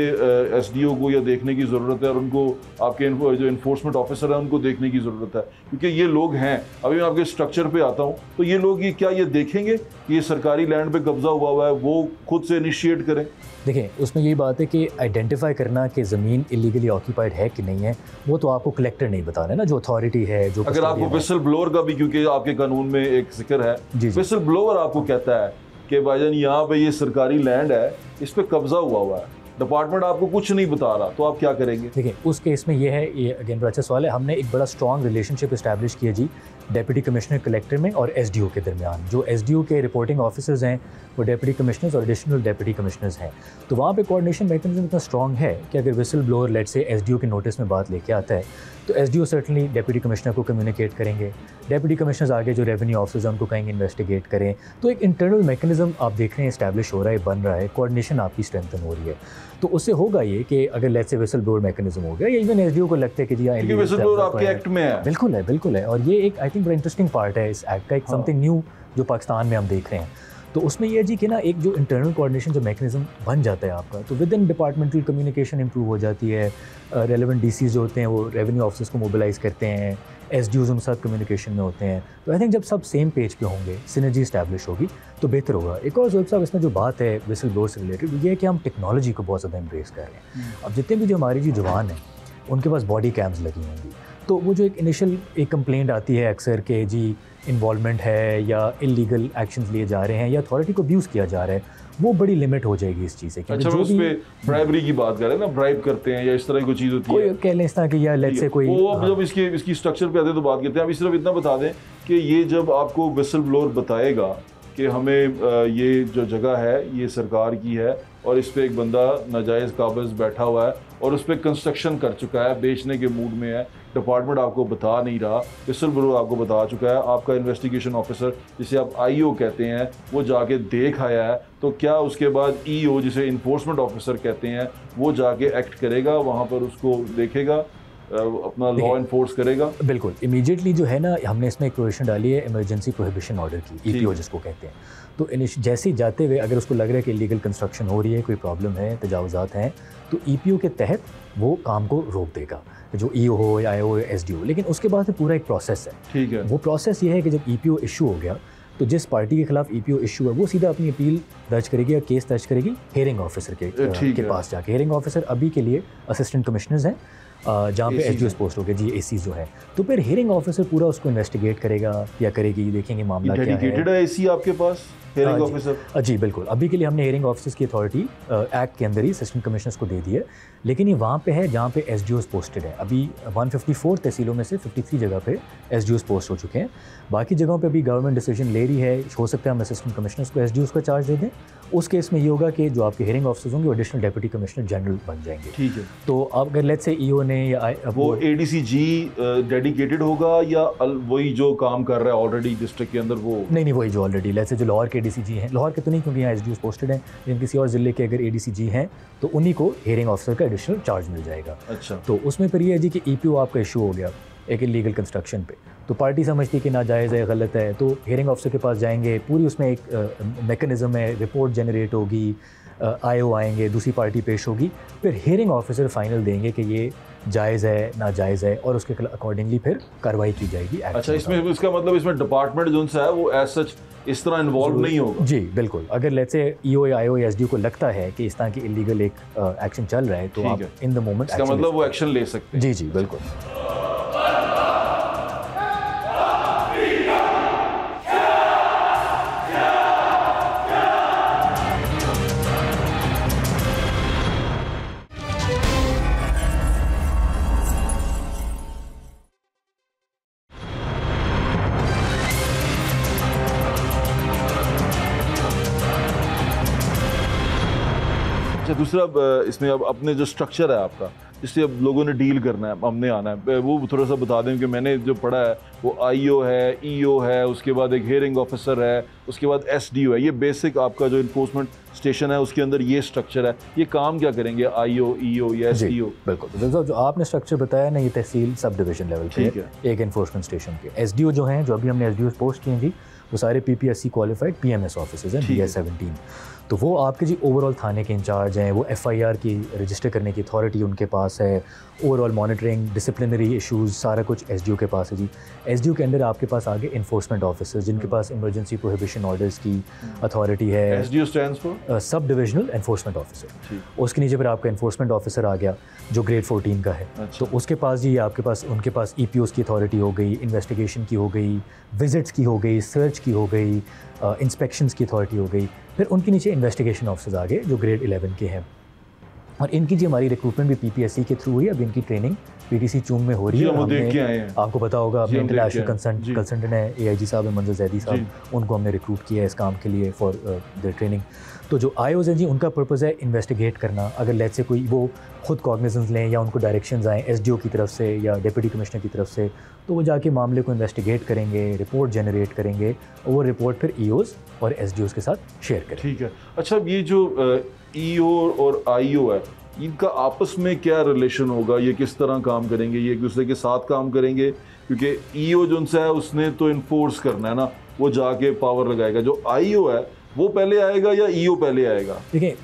एसडीओ को या देखने की ज़रूरत है, और उनको आपके जो इन्फोर्समेंट ऑफिसर हैं उनको देखने की ज़रूरत है, क्योंकि ये लोग हैं। अभी मैं आपके स्ट्रक्चर पे आता हूँ, तो ये लोग क्या ये देखेंगे कि ये सरकारी लैंड पे कब्जा हुआ है, वो खुद से इनिशिएट करें? देखें, उसमें यही बात है कि आइडेंटिफाई करना कि ज़मीन इलीगली ऑक्यूपाइड है कि नहीं है, वो तो आपको कलेक्टर नहीं बताना है ना, जो अथॉरिटी है, जो अगर आपको विसल ब्लोअर का भी, क्योंकि आपके कानून में एक जिक्र है, विसल ब्लोअर आपको कहता है कि भाईजान यहाँ पे ये सरकारी लैंड है, इस पे कब्जा हुआ है, डिपार्टमेंट आपको कुछ नहीं बता रहा, तो आप क्या करेंगे? देखिए, उस केस में ये है, ये अगेन बड़ा अच्छा सवाल है। हमने एक बड़ा स्ट्रॉन्ग रिलेशनशिप इस्टेब्लिश किया जी डेप्यूटी कमिश्नर कलेक्टर में और एसडीओ के दरमियान। जो एसडीओ के रिपोर्टिंग ऑफिसर्स हैं वो डेप्यूटी कमिश्नर्स और एडिशनल डेप्यूटी कमिश्नर्स हैं। तो वहाँ पे कोऑर्डिनेशन मैकेनिज्म इतना स्ट्रॉन्ग है कि अगर विसल ब्लोअर लेट से एसडीओ के नोटिस में बात लेके आता है तो एसडीओ सर्टनली डेप्यूटी कमिश्नर को कम्युनिकेट करेंगे, डेप्यूटी कमिश्नर्स आगे जो रेवेन्यू ऑफिसर्स हैं उनको कहेंगे इन्वेस्टिगेट करें। तो एक इंटरनल मैकेनिज्म आप देख रहे हैं इस्टेब्लिश हो रहा है, बन रहा है, कोऑर्डिनेशन आपकी स्ट्रेंथन हो रही है। तो उससे होगा ये कि अगर let's say whistle blower mechanism हो गया, या इवन एसडीओ को लगता है कि जी विसल ब्लोअर आपके एक्ट में है। बिल्कुल है, बिल्कुल है। और ये एक आई थिंक बड़ा इंटरेस्टिंग पार्ट है इस एक्ट का, एक समथिंग न्यू जो पाकिस्तान में हम देख रहे हैं। तो उसमें यह है जी कि ना एक जो इंटरनल कोऑर्डिनेशन जो मैकेनिज्म बन जाता है आपका, तो with in departmental communication improve हो जाती है। रेलेवेंट डीसीज जो होते हैं वो रेवेन्यू ऑफिसर्स को मोबिलाइज करते हैं, एसडीओज उनके साथ कम्युनिकेशन में होते हैं। तो आई थिंक जब सब सेम पेज पे होंगे, सिनर्जी इस्टेब्लिश होगी तो बेहतर होगा। एक और जोब साहब इसमें जो बात है विसल ब्लोअर से रिलेटेड, ये है कि हम टेक्नोलॉजी को बहुत ज़्यादा एम्ब्रेस कर रहे हैं। अब जितने भी जो हमारी जो जवान हैं उनके पास बॉडी कैम्स लगी होंगी, तो वो जो एक इनिशियल एक कंप्लेंट आती है अक्सर के जी इन्वॉल्वमेंट है या इलीगल एक्शंस लिए जा रहे हैं या अथॉरिटी को अब्यूज़ किया जा रहा है, वो बड़ी लिमिट हो जाएगी इस चीज़ से। अच्छा, उस पे ब्राइबरी की बात कर रहे हैं ना, ब्राइब करते हैं या इस तरह की कोई चीज़ होती है, कह लें इस तरह की, या लेट्स से कोई वो अब जब इसकी स्ट्रक्चर पे आते हैं तो बात करते हैं। अभी सिर्फ इतना बता दें कि ये जब आपको विसल ब्लोअर बताएगा कि हमें ये जो जगह है ये सरकार की है और इस पे एक बंदा नाजायज़ काबिज़ बैठा हुआ है और उस पर कंस्ट्रक्शन कर चुका है, बेचने के मूड में है, डिपार्टमेंट आपको बता नहीं रहा, विसल ब्लोअर आपको बता चुका है, आपका इन्वेस्टिगेशन ऑफिसर जिसे आप आईओ कहते हैं वो जाके देख आया है, तो क्या उसके बाद ईओ जिसे इन्फोर्समेंट ऑफिसर कहते हैं वो जाके एक्ट करेगा, वहाँ पर उसको देखेगा, अपना लॉ इन्फोर्स करेगा? बिल्कुल, इमीडिएटली जो है ना, हमने इसमें एक प्रोविजन डाली है इमरजेंसी प्रोहिबिशन ऑर्डर की, ईपीओ जिसको कहते हैं। तो जैसे ही जाते हुए अगर उसको लग रहा है कि इलीगल कंस्ट्रक्शन हो रही है, कोई प्रॉब्लम है, तजावुज़ात हैं, तो ईपीओ के तहत वो काम को रोक देगा, जो ईओ हो या आईओ या एसडीओ। लेकिन उसके बाद पूरा एक प्रोसेस है। ठीक है, वो प्रोसेस ये है कि जब ईपीओ इशू हो गया तो जिस पार्टी के खिलाफ ईपीओ इशू है वो सीधा अपनी अपील दर्ज करेगी या केस दर्ज करेगी हेयरिंग ऑफिसर के पास जाके। हेयरिंग ऑफिसर अभी के लिए असिस्टेंट कमिश्नर्स हैं, जहाँ पे एसडीओ पोस्ट हो गए जी, एसी जो है। तो फिर हेयरिंग ऑफिसर पूरा उसको इन्वेस्टिगेट करेगा या करेगी, देखेंगे मामला क्या है। डेडिकेटेड है एसी आपके पास हेयरिंग ऑफिसर? जी बिल्कुल, अभी के लिए हमने हेयरिंग ऑफिसर्स की अथॉरिटी एक्ट के अंदर ही असिस्टेंट कमिश्नर्स को दे दी है, लेकिन ये वहाँ पे है जहाँ पे एसडीओज पोस्टेड है। अभी 154 तहसीलों में से 53 जगह पे एसडीओज पोस्ट हो चुके हैं। बाकी जगहों पे अभी गवर्नमेंट डिसीजन ले रही है, हो सकता है हम असिस्टेंट कमिश्नर्स को एसडीओज का चार्ज दे दें। उस केस में ये होगा कि जो आपके हेयरिंग ऑफिसर्स होंगे वो एडिशनल डेप्यूटी कमिश्नर जनरल बन जाएंगे। ठीक है, तो अब अगर लेट्स से ईओ ने या वो एडीसीजी डेडिकेटेड होगा या वही जो काम कर रहा है ऑलरेडी डिस्ट्रिक्ट के अंदर? वो नहीं, वही जो ऑलरेडी लेट्स से जो लाहौर के एडीसीजी हैं, लाहौर के तो नहीं क्योंकि यहाँ एसडीओज पोस्टेड हैं, लेकिन किसी और ज़िले के अगर एडीसीजी हैं तो उन्हीं को हेयरिंग ऑफिसर का एडिशनल चार्ज मिल जाएगा। अच्छा, तो उसमें फिर ये है जी कि ईपीओ आपका इशू हो गया एक इलीगल कंस्ट्रक्शन पे, तो पार्टी समझती है कि नाजायज़ है, गलत है, तो हेयरिंग ऑफिसर के पास जाएंगे, पूरी उसमें एक मैकेनिज्म है, रिपोर्ट जनरेट होगी, आईओ आएंगे, दूसरी पार्टी पेश होगी, फिर हेयरिंग ऑफिसर फाइनल देंगे कि ये जायज़ है, नाजायज़ है, और उसके अकॉर्डिंगली फिर कार्रवाई की जाएगी। अच्छा, इसमें इसका मतलब इसमें डिपार्टमेंट जो है वो एज सच इस तरह इन्वॉल्व नहीं होगा? जी बिल्कुल, अगर लेट्स से ईओ या आईओ या एसडीओ को लगता है कि इस तरह की इलीगल एक एक्शन चल रहा है तो आप इन द मोमेंट इसका मतलब वो एक्शन ले सकते हैं? जी बिल्कुल। दूसरा इसमें अब अपने जो स्ट्रक्चर है आपका, जिससे अब लोगों ने डील करना है, हमने आना है, वो थोड़ा सा बता दें कि मैंने जो पढ़ा है वो आईओ है, ईओ है, उसके बाद एक हियरिंग ऑफिसर है, उसके बाद एसडीओ है। ये बेसिक आपका जो इन्फोर्समेंट स्टेशन है उसके अंदर ये स्ट्रक्चर है। ये काम क्या करेंगे आईओ, ईओ या एसडीओ? बिल्कुल, तो जो आपने स्ट्रक्चर बताया ना, ये तहसील सब डिवीजन लेवल पे एक इन्फोर्समेंट स्टेशन के। एसडीओ जो हैं, जो अभी हमने एसडीओ पोस्ट किए जी, वो सारे पीपीएससी क्वालिफाइड पीएमएस ऑफिसर्स हैं, BS-17। तो वो आपके जी ओवरऑल थाने के इंचार्ज हैं, वो एफआईआर की रजिस्टर करने की अथॉरिटी उनके पास है, ओवरऑल मॉनिटरिंग, डिसिप्लिनरी इश्यूज़ सारा कुछ एसडीओ के पास है जी। एसडीओ के अंदर आपके पास आगे इन्फोर्समेंट ऑफिसर्स, जिनके पास इमरजेंसी प्रोहिबिशन ऑर्डर्स की अथॉरिटी है। SDO stands for sub divisional enforcement officer. उसके नीचे फिर आपका एनफोर्समेंट ऑफिसर आ गया जो ग्रेड 14 का है। तो उसके पास जी आपके पास उनके पास ईपीओस की अथॉरिटी हो गई, इन्वेस्टिगेशन की हो गई, विजिट्स की हो गई, सर्च की हो गई, इंस्पेक्शंस की अथॉरिटी हो गई। फिर उनके नीचे इन्वेस्टिगेशन ऑफिसर्स आ गए जो ग्रेड 11 के हैं। और इनकी जी हमारी रिक्रूटमेंट भी पीपीएससी के थ्रू हुई। अब इनकी ट्रेनिंग पीटीसी चूम में हो रही है। आपको पता होगा अपने इंटरनेशनल कंसल्टेंट है एआईजी साहब है, मंजर जैदी साहब, उनको हमने रिक्रूट किया है इस काम के लिए फॉर द ट्रेनिंग। तो जो आईओज हैं जी, उनका पर्पज़ है इन्वेस्टिगेट करना। अगर लेट से कोई वो खुद कॉग्निजेंस लें या उनको डायरेक्शंस आएँ एसडीओ की तरफ से या डिप्टी कमिश्नर की तरफ से, तो वो जाके मामले को इन्वेस्टिगेट करेंगे, रिपोर्ट जनरेट करेंगे और वो रिपोर्ट फिर ईओज और एसडीओज के साथ शेयर करें। ठीक है। अच्छा, ये जो ईओ और आईओ है, इनका आपस में क्या रिलेशन होगा? ये किस तरह काम करेंगे? ये एक दूसरे के साथ काम करेंगे? क्योंकि ईओ जो उनसे है उसने तो इन्फोर्स करना है ना, वो जाके पावर लगाएगा। जो आईओ है वो पहले आएगा या ईओ पहले आएगा? देखिए,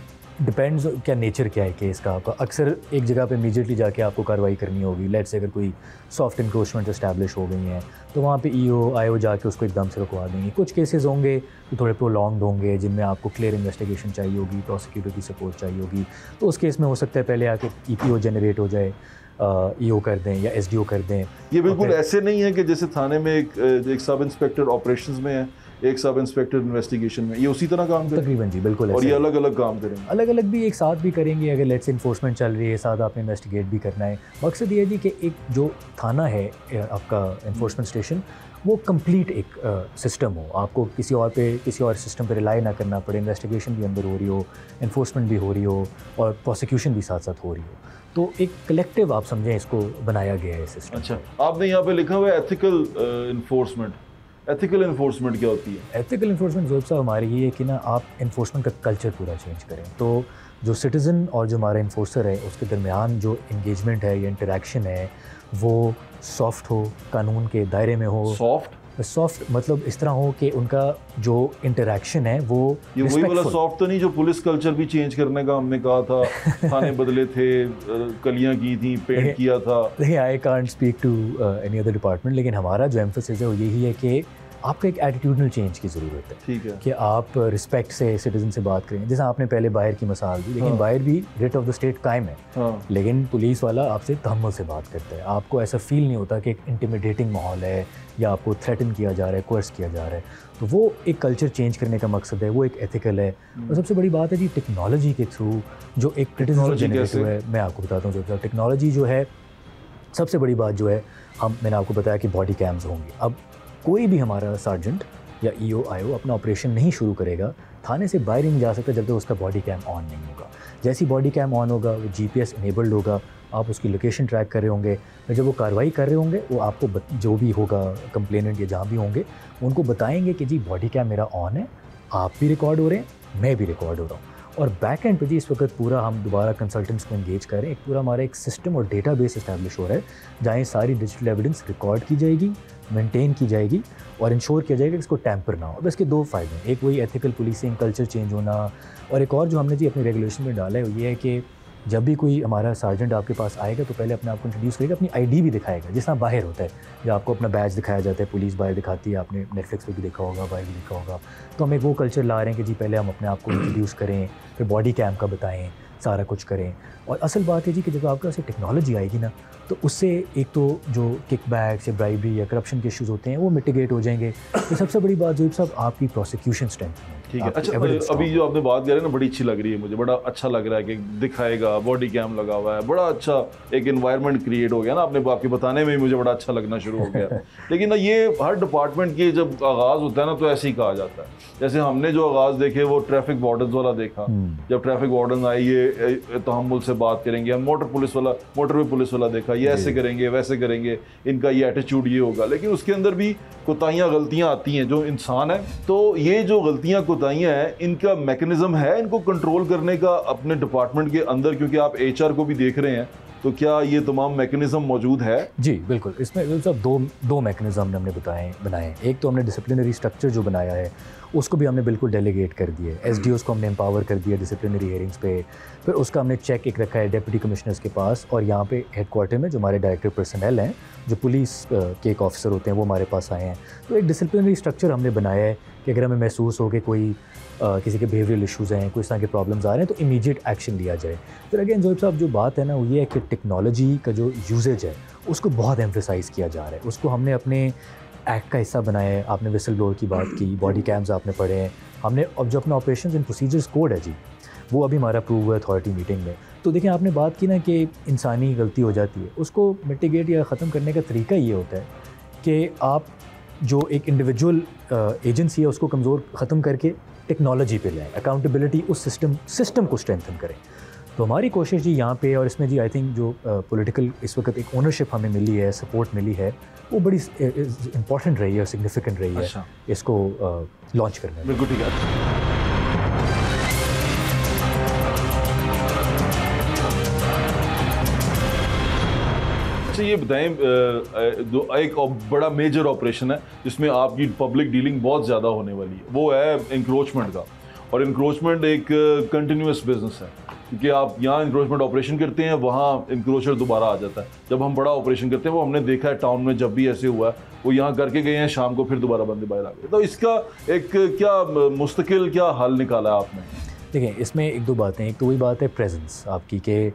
डिपेंड्स क्या नेचर क्या है केस का आपका। अक्सर एक जगह पे इमीडिएटली जाके आपको कार्रवाई करनी होगी। लेट्स से अगर कोई सॉफ्ट इंक्रोचमेंट इस्टेब्लिश हो गई हैं तो वहाँ पे ईओ आईओ जाके उसको एकदम से रुकवा देंगे। कुछ केसेस होंगे जो थोड़े प्रोलॉन्ग्ड होंगे, जिनमें आपको क्लियर इन्वेस्टिगेशन चाहिए होगी, प्रोसिक्यूटर की सपोर्ट चाहिए होगी। तो उस केस में हो सकता है पहले आके ईपीओ जनरेट हो जाए, ईओ कर दें या एसडीओ कर दें। ये बिल्कुल ऐसे नहीं है कि जैसे थाने में एक सब इंस्पेक्टर ऑपरेशंस में है, एक सब इंस्पेक्टर इन्वेस्टिगेशन में, ये उसी तरह काम करेंगे? तकरीबन जी, बिल्कुल। और ये अलग अलग काम करेंगे? अलग अलग भी एक साथ भी करेंगे। अगर लेट्स इन्फोर्समेंट चल रही है, साथ आपने इन्वेस्टिगेट भी करना है। मकसद ये है जी कि एक जो थाना है आपका इन्फोर्समेंट स्टेशन, वो कंप्लीट एक सिस्टम हो। आपको किसी और सिस्टम पे रिलाई ना करना पड़े। इन्वेस्टिगेशन भी अंदर हो रही हो, इन्फोर्समेंट भी हो रही हो और प्रोसिक्यूशन भी साथ साथ हो रही हो। तो एक कलेक्टिव आप समझें इसको बनाया गया है सिस्टम। अच्छा, आपने यहाँ पे लिखा हुआ है एथिकल इन्फोर्समेंट। एथिकल इन्फोर्समेंट क्या होती है? एथिकल इन्फोर्समेंट जोब साहब हमारी ये है कि ना आप इन्फोर्समेंट का कल्चर पूरा चेंज करें। तो जो सिटीज़न और जो हमारा इन्फोर्सर है उसके दरमियान जो इंगेजमेंट है या इंटरेक्शन है वो सॉफ्ट हो, कानून के दायरे में हो। सॉफ्ट मतलब इस तरह हो कि उनका जो इंटरेक्शन है वो ये वही वाला सॉफ्ट तो नहीं जो पुलिस कल्चर भी चेंज करने का हमने कहा था, थाने बदले थे, कलियां की थी, पेंट किया था। देखिए, I can't speak to any other department, लेकिन हमारा जो एम्फोसिस है वो यही है कि आपको एक एटीट्यूडनल चेंज की ज़रूरत है। ठीक है कि आप रिस्पेक्ट से सिटीजन से बात करें। जैसे आपने पहले बाहर की मिसाल दी, लेकिन बाहर भी रेट ऑफ द स्टेट कायम है। लेकिन पुलिस वाला आपसे तहम्मुल से बात करता है। आपको ऐसा फील नहीं होता कि एक इंटिमिडेटिंग माहौल है या आपको थ्रेटन किया जा रहा है, कोर्स किया जा रहा है। तो वो एक कल्चर चेंज करने का मकसद है, वो एक एथिकल है। और सबसे बड़ी बात है जी, टेक्नोलॉजी के थ्रू जो एक क्रिटिसिज्म जनरेट हुआ है, मैं आपको बताता हूँ। जो टेक्नोलॉजी जो है, सबसे बड़ी बात जो है, मैंने आपको बताया कि बॉडी कैम्स होंगी। अब कोई भी हमारा सार्जेंट या ईओ आईओ अपना ऑपरेशन नहीं शुरू करेगा, थाने से बाहर ही नहीं जा सकता जब तक उसका बॉडी कैम ऑन नहीं होगा। जैसे ही बॉडी कैम ऑन होगा, वो जीपीएस इनेबल्ड होगा, आप उसकी लोकेशन ट्रैक कर रहे होंगे। फिर जब वो कार्रवाई कर रहे होंगे, वो आपको जो भी होगा कंप्लेनेंट या जहाँ भी होंगे, उनको बताएंगे कि जी बॉडी कैम मेरा ऑन है, आप भी रिकॉर्ड हो रहे हैं, मैं भी रिकॉर्ड हो रहा हूँ। और बैक एंड पे जी इस वक्त पूरा हम दोबारा कंसल्टेंट्स को एंगेज कर रहे हैं। एक पूरा हमारा एक सिस्टम और डेटाबेस इस्टेब्लिश हो रहा है जहाँ ये सारी डिजिटल एविडेंस रिकॉर्ड की जाएगी, मेंटेन की जाएगी और इंश्योर किया जाएगा कि इसको टैंपर ना हो। अब इसके दो फ़ायदे हैं, एक वही एथिकल पुलिसिंग कल्चर चेंज होना, और एक और जो हमने जी अपने रेगुलेशन में डाला है वो ये है कि जब भी कोई हमारा सार्जेंट आपके पास आएगा तो पहले अपने आप को इंट्रोड्यूस करेगा, अपनी आईडी भी दिखाएगा, जिस तरह बाहर होता है जब आपको अपना बैज दिखाया जाता है, पुलिस बाहर दिखाती है, आपने नेटफ्लिक्स पे भी देखा होगा, बाहर भी देखा होगा। तो हम एक वो कल्चर ला रहे हैं कि जी पहले हम अपने आप को इंट्रोड्यूस करें, फिर बॉडी कैम का बताएं, सारा कुछ करें। और असल बात है जी कि जब आपके पास टेक्नोलॉजी आएगी ना, तो उससे एक तो जो किकबैक्स या ब्राइबरी या करप्शन के इश्यूज़ होते हैं वो मिटिगेट हो जाएंगे। तो सबसे बड़ी बात जो साहब, आपकी प्रोसिक्यूशन स्ट्रेंथ होगी। ठीक है। आपकी अच्छा, evidence strong अभी जो आपने बात कर रहे हैं ना, बड़ी अच्छी लग रही है मुझे, बड़ा अच्छा लग रहा है कि दिखाएगा, बॉडी कैम लगा हुआ है, बड़ा अच्छा एक एनवायरनमेंट क्रिएट हो गया ना, आपके बताने में ही मुझे बड़ा अच्छा लगना शुरू हो गया। लेकिन ना ये हर डिपार्टमेंट की जब आगाज़ होता है ना तो ऐसे ही कहा जाता है। जैसे हमने जो आगाज़ देखे वो ट्रैफिक वार्डन वाला देखा, जब ट्रैफिक वार्डन आई ये तहम्मुल से बात करेंगे, हम मोटरवे पुलिस वाला देखा, ये ऐसे करेंगे वैसे करेंगे, इनका ये एटीट्यूड ये होगा। लेकिन उसके अंदर भी कोताहियाँ गलतियाँ आती हैं, जो इंसान है। तो ये जो गलतियाँ कोताहियाँ हैं, इनका मैकेनिज्म है इनको कंट्रोल करने का अपने डिपार्टमेंट के अंदर, क्योंकि आप HR को भी देख रहे हैं, तो क्या ये तमाम मैकेनिज्म मौजूद है? जी बिल्कुल। इसमें सब दो मैकेनिज्म हमने बनाए। एक तो हमने डिसिप्लिनरी स्ट्रक्चर जो बनाया है उसको भी हमने बिल्कुल डेलीगेट कर दिया है। SDOs को हमने एम्पावर कर दिया डिसिप्लिनरी हियरिंग्स पे। फिर उसका हमने चेक एक रखा है डिप्टी कमिश्नर्स के पास, और यहाँ पे हेडक्वार्टर में जो हमारे डायरेक्टर पर्सनल हैं, जो पुलिस के एक ऑफिसर होते हैं, वो हमारे पास आए हैं। तो एक डिसिप्लिनरी स्ट्रक्चर हमने बनाया है कि अगर हमें महसूस हो कि कोई किसी के बिहेवियरल इशूज़ हैं, कोई इस तरह के प्रॉब्लम्स आ रहे हैं, तो इमीडिएट एक्शन लिया जाए। फिर अगेन जोएब साहब, जो बात है ना वो ये है कि टेक्नोलॉजी का जो यूजेज है उसको बहुत एम्फेसाइज़ किया जा रहा है। उसको हमने अपने एक्ट का हिस्सा बनाया है। आपने विसल ब्लोअर की बात की, बॉडी कैम्स आपने पढ़े हैं, हमने अब जो अपना ऑपरेशंस एंड प्रोसीजर्स कोड है जी, वो अभी हमारा अप्रूव हुआ अथॉरिटी मीटिंग में। तो देखिए, आपने बात की ना कि इंसानी गलती हो जाती है, उसको मिटिगेट या ख़त्म करने का तरीका ये होता है कि आप जो एक इंडिविजुअल एजेंसी है उसको कमज़ोर ख़त्म करके टेक्नोलॉजी पे लाएँ, अकाउंटेबिलिटी उस सिस्टम को स्ट्रेंथन करें। तो हमारी कोशिश जी यहाँ पे, और इसमें जी आई थिंक जो पॉलिटिकल इस वक्त एक ओनरशिप हमें मिली है, सपोर्ट मिली है, वो बड़ी इंपॉर्टेंट रही है और सिग्निफिकेंट रही है। अच्छा। इसको लॉन्च करने में। बिल्कुल ठीक है। ये बताएं, जो एक बड़ा मेजर ऑपरेशन है जिसमें आपकी पब्लिक डीलिंग बहुत ज़्यादा होने वाली है, वो है इंक्रोचमेंट का। और इंक्रोचमेंट एक कंटिन्यूस बिजनेस है, क्योंकि आप यहाँ इंक्रोचमेंट ऑपरेशन करते हैं, वहाँ इंक्रोचर दोबारा आ जाता है। जब हम बड़ा ऑपरेशन करते हैं, वो हमने देखा है टाउन में जब भी ऐसे हुआ है, वो यहाँ करके गए हैं, शाम को फिर दोबारा बंदे बाहर आ गए। तो इसका एक क्या मुस्तकिल क्या हल निकाला आपने? देखिए, इसमें एक दो बातें। एक तो वही बात है प्रेजेंस आपकी, कि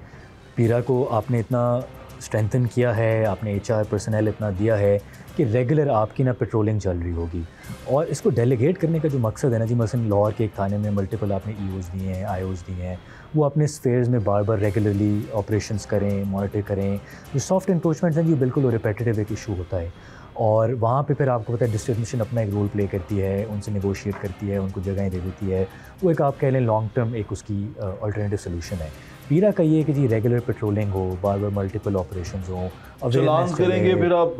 पीरा को आपने इतना स्ट्रेंथन किया है, आपने HR पर्सनल इतना दिया है कि रेगुलर आपकी ना पेट्रोलिंग चल रही होगी। और इसको डेलीगेट करने का जो मकसद है ना जी, मसलन लाहौर के एक थाने में मल्टीपल आपने EOs दिए हैं, IOs दिए हैं, वो अपने स्फेयर्स में बार बार रेगुलरली ऑपरेशंस करें, मॉनिटर करें। जो सॉफ्ट इंक्रोचमेंट्स हैं जी, बिल्कुल रिपीटेटिव एक इशू होता है, और वहाँ पे फिर आपको पता है डिस्ट्रिक्ट मिशन अपना एक रोल प्ले करती है, उनसे नेगोशिएट करती है, उनको जगहें दे देती है। वो एक आप कह लें लॉन्ग टर्म एक उसकी अल्टरनेटिव सोल्यूशन है। पीरा का ये है कि जी रेगुलर पेट्रोलिंग हो, बार बार मल्टीपल ऑपरेशंस हो, चालान करेंगे फिर आप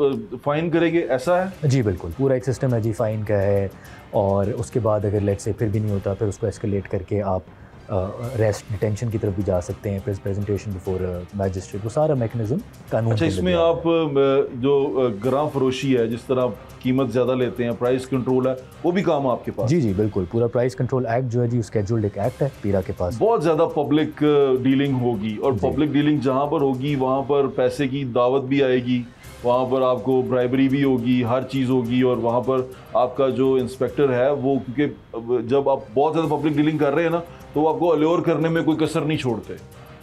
फाइन करेंगे, ऐसा है? जी बिल्कुल, पूरा एक सिस्टम है जी, फ़ाइन का है। और उसके बाद अगर लेट से फिर भी नहीं होता, फिर उसको एस्केलेट करके आप रेस्ट डिटेंशन की तरफ भी जा सकते हैं, प्रेजेंटेशन बिफोर मैजिस्ट्रेट, वो सारा मैकेनिज्म कानून। अच्छा, इसमें आप जो ग्राम फरोशी है, जिस तरह कीमत ज़्यादा लेते हैं, प्राइस कंट्रोल है, वो भी काम आपके पास? जी बिल्कुल, पूरा प्राइस कंट्रोल एक्ट जो है जी, स्केड्यूल्ड एक एक्ट है पीरा के पास। बहुत ज़्यादा पब्लिक डीलिंग होगी, और पब्लिक डीलिंग जहाँ पर होगी वहाँ पर पैसे की दावत भी आएगी, वहाँ पर आपको ब्राइबरी भी होगी, हर चीज़ होगी। और वहाँ पर आपका जो इंस्पेक्टर है वो, क्योंकि जब आप बहुत ज़्यादा पब्लिक डीलिंग कर रहे हैं ना, तो आपको अल्योर करने में कोई कसर नहीं छोड़ते।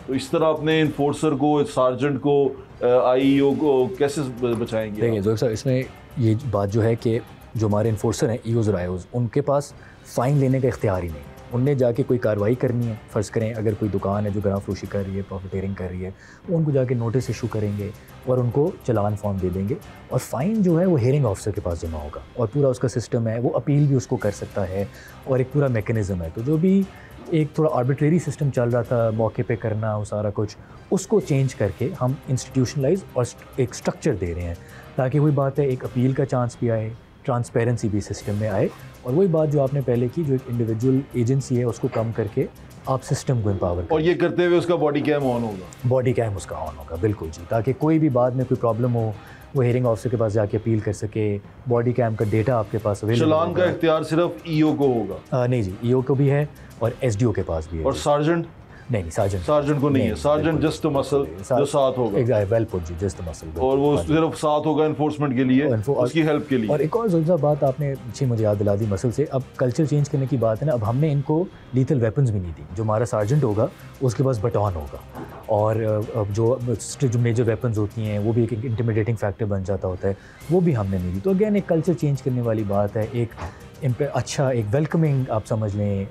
तो इस तरह अपने इन्फोर्सर को, सार्जेंट को, IEO को कैसे बचाएंगे? देखिए जोएब साहब, इसमें ये बात जो है कि जो हमारे इन्फोर्सर हैं, EOs और IOs, उनके पास फ़ाइन लेने का इख्तियार ही नहीं है। उनने जाके कोई कार्रवाई करनी है, फ़र्ज़ करें अगर कोई दुकान है जो ग्राम फरोशी कर रही है, प्रॉफिटेरिंग कर रही है, वो उनको जाके नोटिस इशू करेंगे और उनको चलान फॉर्म दे देंगे, और फ़ाइन जो है वो हेयरिंग ऑफिसर के पास जमा होगा, और पूरा उसका सिस्टम है, वो अपील भी उसको कर सकता है, और एक पूरा मैकेनिज़्म है। तो जो भी एक थोड़ा आर्बिट्रेरी सिस्टम चल रहा था, मौके पे करना वो सारा कुछ, उसको चेंज करके हम इंस्टीट्यूशनलाइज और एक स्ट्रक्चर दे रहे हैं, ताकि वही बात है, एक अपील का चांस भी आए, ट्रांसपेरेंसी भी सिस्टम में आए, और वही बात जो आपने पहले की, जो एक इंडिविजुअल एजेंसी है उसको कम करके आप सिस्टम को एम्पावर करें। और ये करते हुए उसका बॉडी कैम ऑन होगा? बॉडी कैम उसका ऑन होगा, बिल्कुल जी, ताकि कोई भी बाद में कोई प्रॉब्लम हो, वो हेयरिंग ऑफिसर के पास जाके अपील कर सके। बॉडी कैम का डेटा आपके पास अवेलेबल। चलान का इख्तियार सिर्फ EO को होगा? नहीं जी, EO को भी है और SDO के पास भी है। और सार्जेंट? नहीं, सार्जेंट को नहीं है। सार्जेंट जस्ट मसल जो साथ होगा। वेल पुट जी, जस्ट मसल। और वो सिर्फ साथ होगा एनफोर्समेंट के लिए, उसकी हेल्प के लिए। और एक और ज़रूरी बात आपने अच्छी मुझे याद दिला दी मसल से, अब कल्चर चेंज करने की बात है ना, अब हमने इनको लीथल वेपन्स भी नहीं दी। जो हमारा सार्जेंट होगा उसके पास बटॉन होगा, और अब जो मेजर वेपन्स होती हैं वो भी एक इंटिमिडेटिंग फैक्टर बन जाता होता है, वो भी हमने नहीं दी। तो अगेन एक कल्चर चेंज करने वाली बात है, एक अच्छा एक वेलकमिंग आप समझ लें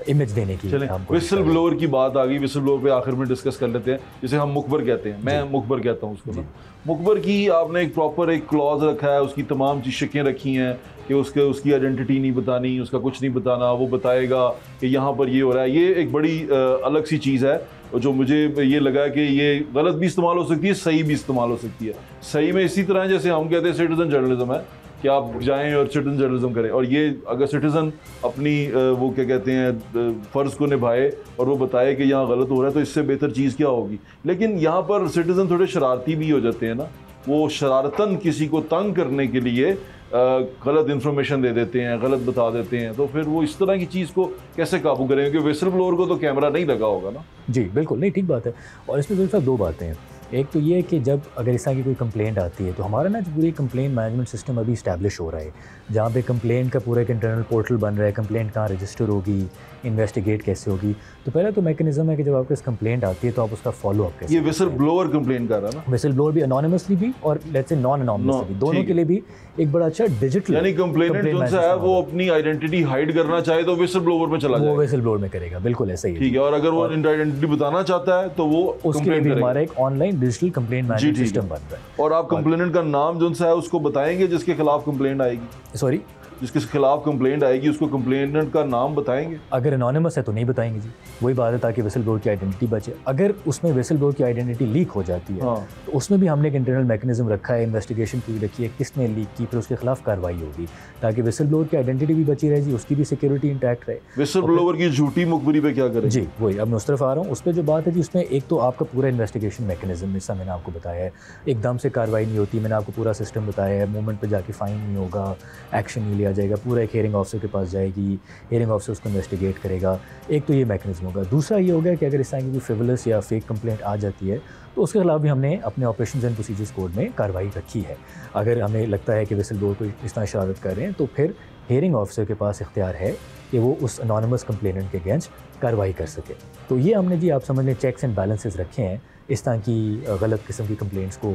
इमेज देने की। विसल ब्लोअर की बात आ गई, विसल ब्लोअर पे आखिर में डिस्कस कर लेते हैं, जिसे हम मुखबर कहते हैं, मैं मुखबर कहता हूँ उसको ना। मुखबर की आपने एक प्रॉपर एक क्लॉज रखा है, उसकी तमाम शिकें रखी हैं कि उसकी आइडेंटिटी नहीं बतानी, उसका कुछ नहीं बताना, वो बताएगा कि यहाँ पर ये हो रहा है। ये एक बड़ी अलग सी चीज़ है जो मुझे ये लगा कि ये गलत भी इस्तेमाल हो सकती है, सही भी इस्तेमाल हो सकती है। सही में इसी तरह जैसे हम कहते हैं सिटीजन जर्नलिज्म है कि आप जाएं और सिटीजन जर्नलिज्म करें, और ये अगर सिटीजन अपनी वो क्या कहते हैं फ़र्ज़ को निभाए और वो बताए कि यहाँ गलत हो रहा है, तो इससे बेहतर चीज़ क्या होगी। लेकिन यहाँ पर सिटीजन थोड़े शरारती भी हो जाते हैं ना, वो शरारतन किसी को तंग करने के लिए गलत इन्फॉर्मेशन दे देते हैं, गलत बता देते हैं, तो फिर वो इस तरह की चीज़ को कैसे काबू करेंगे, क्योंकि विसल ब्लोअर को तो कैमरा नहीं लगा होगा ना। जी बिल्कुल, नहीं ठीक बात है। और इसमें सिर्फ दो बातें हैं। एक तो ये है कि जब अगर इस तरह की कोई कंप्लेंट आती है तो हमारा ना पूरी कंप्लेंट मैनेजमेंट सिस्टम अभी इस्टेब्लिश हो रहा है, जहाँ पे कंप्लेंट का पूरा एक इंटरनल पोर्टल बन रहा है, कंप्लेंट कहाँ रजिस्टर होगी, इन्वेस्टिगेट कैसे होगी। तो पहला तो मैकेनिज्म है कि जब आपके पास कंप्लेंट आती है तो आप उसका फॉलो अप कैसे। ये विसल ब्लोअर कंप्लेंट कर रहा है ना, विसल ब्लोअर भी अनोनिमसली भी और लेट्स से नॉन अनोनिमसली भी, दोनों के लिए भी एक बड़ा अच्छा डिजिटल, यानी कंप्लेनेंट जो है वो अपनी आइडेंटिटी हाइड करना चाहे तो विसल ब्लोअर में चला जाएगा, वो विसल ब्लोअर में करेगा। बिल्कुल ऐसा ही, ठीक है। और अगर वो आइडेंटिटी बताना चाहता है तो वो उसके लिए भी हमारा एक online digital complaint management system बन रहा है। और आप कंप्लेनेंट का नाम जो है उसको बताएंगे जिसके खिलाफ कंप्लेंट आएगी, सॉरी जिसके खिलाफ कंप्लेंट आएगी उसको कंप्लेनेंट का नाम बताएंगे। अगर एनोनिमस है तो नहीं बताएंगे जी, वही बात है, ताकि विसल ब्लोअर की आइडेंटिटी बचे। अगर उसमें विसल ब्लोअर की आइडेंटिटी लीक हो जाती है तो उसमें भी हमने एक इंटरनल मैकेनिज्म रखा है, इन्वेस्टिगेशन पूरी रखी है, किसने लीक की, फिर उसके खिलाफ कार्रवाई होगी, ताकि विसल ब्लोअर की आइडेंटिटी भी बची रहे जी, उसकी भी सिक्योरिटी इंटैक्ट रहे। विसल ब्लोअर की झूठी मुखबरी पे क्या करें जी, वही अब मैं उस तरफ आ रहा हूँ। उस पर जो बात है जी, उसमें एक तो आपका पूरा इन्वेस्टिगेशन मैकेनिज्म, जैसा मैंने आपको बताया है, एकदम से कार्रवाई नहीं होती, मैंने आपको पूरा सिस्टम बताया है, मूवमेंट पर जाके फाइन नहीं होगा, एक्शन नहीं लिया जाएगा, पूरा एक हियरिंग ऑफिसर के पास जाएगी, हियरिंग ऑफिसर उसको इन्वेस्टिगेट करेगा। एक तो ये मैकेनिज्म होगा। दूसरा ये होगा कि अगर इस तरह की कोई फ्रिवलस या फेक कंप्लेंट आ जाती है तो उसके खिलाफ भी हमने अपने ऑपरेशंस एंड प्रोसीजर्स कोड में कार्रवाई रखी है। अगर हमें लगता है कि विसल ब्लोअर को इस तरह शरारत कर रहे हैं तो फिर हियरिंग ऑफिसर के पास इख्तियार है कि वो उस अनोनिमस कंप्लेनेंट के अगेंस्ट कार्रवाई कर सके। तो ये हमने जी आप समझ लें चेक्स एंड बैलेंसेस रखे हैं इस तरह की गलत किस्म की कंप्लेंट्स को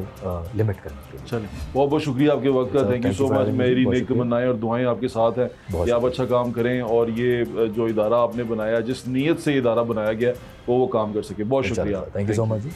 लिमिट करने के लिए। चलिए, बहुत बहुत शुक्रिया आपके वक्त का, थैंक यू सो मच। मेरी नेक तमन्नाएं और दुआएं आपके साथ हैं कि आप अच्छा काम करें और ये जो इदारा आपने बनाया, जिस नीयत से इदारा बनाया गया वो काम कर सके। बहुत शुक्रिया, थैंक यू सो मच जी।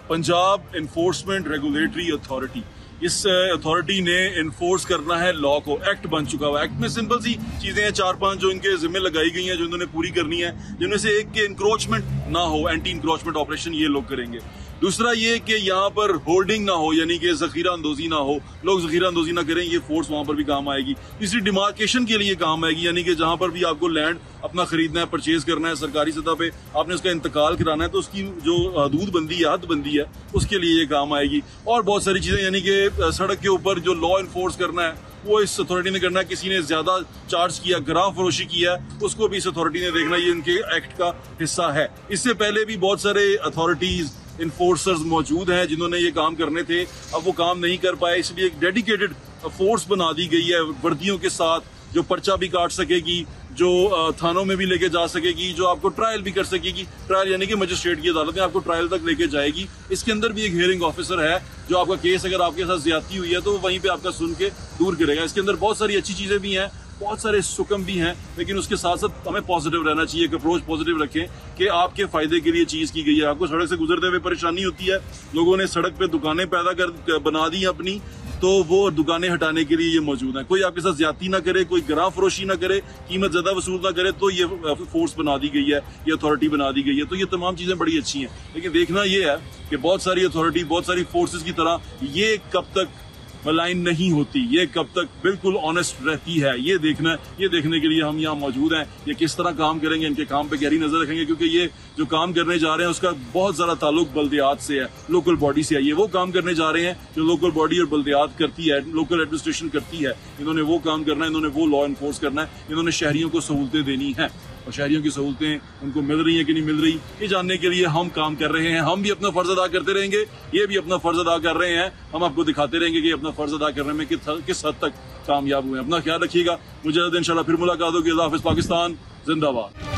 पंजाब एनफोर्समेंट रेगुलेटरी अथॉरिटी, इस अथॉरिटी ने इन्फोर्स करना है लॉ को। एक्ट बन चुका हुआ, एक्ट में सिंपल सी चीजें हैं, 4-5 जो इनके जिम्मे लगाई गई हैं जो इन्होंने पूरी करनी है, जिनमें से एक के इंक्रोचमेंट ना हो, एंटी इंक्रोचमेंट ऑपरेशन ये लोग करेंगे। दूसरा ये कि यहाँ पर होल्डिंग ना हो, यानी कि जखीरा अंदोजी ना हो, लोग जखीरा अंदोजी ना करें, ये फोर्स वहां पर भी काम आएगी। तीसरी डिमार्केशन के लिए काम आएगी, यानी कि जहां पर भी आपको लैंड अपना खरीदना है, परचेज करना है सरकारी सतह पे, आपने उसका इंतकाल कराना है तो उसकी जो हदूद बंदी है, हद बंदी है, उसके लिए ये काम आएगी। और बहुत सारी चीजें, यानी कि सड़क के ऊपर जो लॉ इन्फोर्स करना है वो इस अथॉरिटी ने करना है। किसी ने ज्यादा चार्ज किया, ग्राम फरोशी किया, उसको भी इस अथॉरिटी ने देखना, ये इनके एक्ट का हिस्सा है। इससे पहले भी बहुत सारे अथॉरिटीज इन्फोर्सर्स मौजूद हैं जिन्होंने ये काम करने थे, अब वो काम नहीं कर पाए, इसलिए एक डेडिकेटेड फोर्स बना दी गई है वर्दियों के साथ, जो पर्चा भी काट सकेगी, जो थानों में भी लेके जा सकेगी, जो आपको ट्रायल भी कर सकेगी। ट्रायल यानी कि मजिस्ट्रेट की अदालत में आपको ट्रायल तक लेके जाएगी। इसके अंदर भी एक हियरिंग ऑफिसर है जो आपका केस अगर आपके साथ ज्यादती हुई है तो वहीं पे आपका सुन के दूर करेगा। इसके अंदर बहुत सारी अच्छी चीजें भी हैं, बहुत सारे सुकम भी हैं, लेकिन उसके साथ साथ हमें पॉजिटिव रहना चाहिए, एक अप्रोच पॉजिटिव रखें कि आपके फायदे के लिए चीज की गई है। आपको सड़क से गुजरते हुए परेशानी होती है, लोगों ने सड़क पे दुकानें बना दी अपनी, तो वो दुकानें हटाने के लिए ये मौजूद है। कोई आपके साथ ज्यादती ना करे, कोई ग्राम फरोशी ना करे, कीमत ज्यादा वसूल ना करे, तो ये फोर्स बना दी गई है, ये अथॉरिटी बना दी गई है। तो ये तमाम चीजें बड़ी अच्छी हैं, लेकिन देखना ये है कि बहुत सारी अथॉरिटी, बहुत सारी फोर्सेस की तरह ये कब तक मलाइन नहीं होती, ये कब तक बिल्कुल ऑनेस्ट रहती है, ये देखने के लिए हम यहाँ मौजूद हैं। ये किस तरह काम करेंगे, इनके काम पे गहरी नजर रखेंगे, क्योंकि ये जो काम करने जा रहे हैं उसका बहुत ज्यादा ताल्लुक बल्दियात से है, लोकल बॉडी से है। ये वो काम करने जा रहे हैं जो लोकल बॉडी और बल्दियात करती है, लोकल एडमिनिस्ट्रेशन करती है। इन्होंने वो काम करना है, इन्होंने वो लॉ इन्फोर्स करना है, इन्होंने शहरियों को सहूलतें देनी है। और शहरियों की सहूलतें उनको मिल रही हैं कि नहीं मिल रही, ये जानने के लिए हम काम कर रहे हैं। हम भी अपना फर्ज अदा करते रहेंगे, ये भी अपना फर्ज अदा कर रहे हैं। हम आपको दिखाते रहेंगे कि अपना फर्ज अदा करने में किस हद तक कामयाब हुए। अपना ख्याल रखिएगा, मुझे इंशाल्लाह फिर मुलाकात होगी। अल्लाह हाफ़िज़, पाकिस्तान जिंदाबाद।